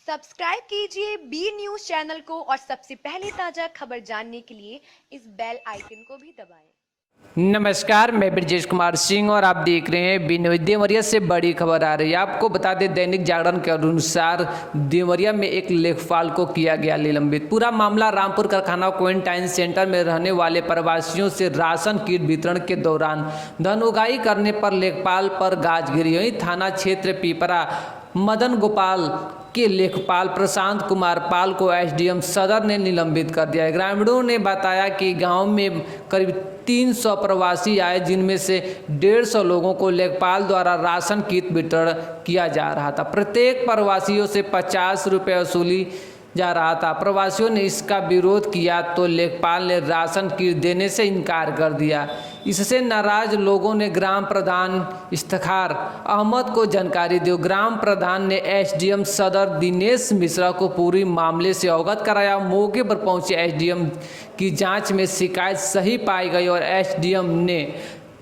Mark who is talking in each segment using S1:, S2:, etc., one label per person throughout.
S1: Subscribe कीजिए B news channel को और सबसे पहले ताज़ा खबर जानने के लिए इस बेल आइकन को भी दबाएं।
S2: नमस्कार, मैं ब्रजेश कुमार सिंह और आप देख रहे हैं बी न्यूज़। देवरिया से बड़ी खबर आ रही है। आपको बता दें, दैनिक जागरण के अनुसार देवरिया में एक लेखपाल को किया गया निलंबित। पूरा मामला रामपुर कारखाना क्वारंटाइन सेंटर में रहने वाले प्रवासियों से राशन किट वितरण के दौरान धन उगाही करने पर लेखपाल पर गाज गिरी। वहीं थाना क्षेत्र पीपरा मदन गोपाल के लेखपाल प्रशांत कुमार पाल को एसडीएम सदर ने निलंबित कर दिया है। ग्रामीणों ने बताया कि गांव में करीब 300 प्रवासी आए, जिनमें से 150 लोगों को लेखपाल द्वारा राशन किट वितरण किया जा रहा था। प्रत्येक प्रवासियों से 50 रुपये वसूली जा रहा था। प्रवासियों ने इसका विरोध किया तो लेखपाल ने राशन किट देने से इनकार कर दिया। इससे नाराज लोगों ने ग्राम प्रधान इफ्तिखार अहमद को जानकारी दी। ग्राम प्रधान ने एसडीएम सदर दिनेश मिश्रा को पूरी मामले से अवगत कराया। मौके पर पहुंचे एसडीएम की जांच में शिकायत सही पाई गई और एसडीएम ने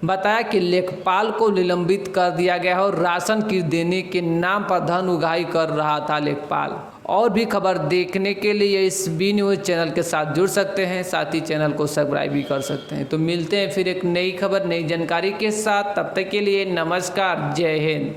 S2: बताया कि लेखपाल को निलंबित कर दिया गया है और राशन किट देने के नाम पर धन उगाही कर रहा था लेखपाल। और भी खबर देखने के लिए इस बी न्यूज़ चैनल के साथ जुड़ सकते हैं, साथ ही चैनल को सब्सक्राइब भी कर सकते हैं। तो मिलते हैं फिर एक नई खबर, नई जानकारी के साथ। तब तक के लिए नमस्कार, जय हिंद।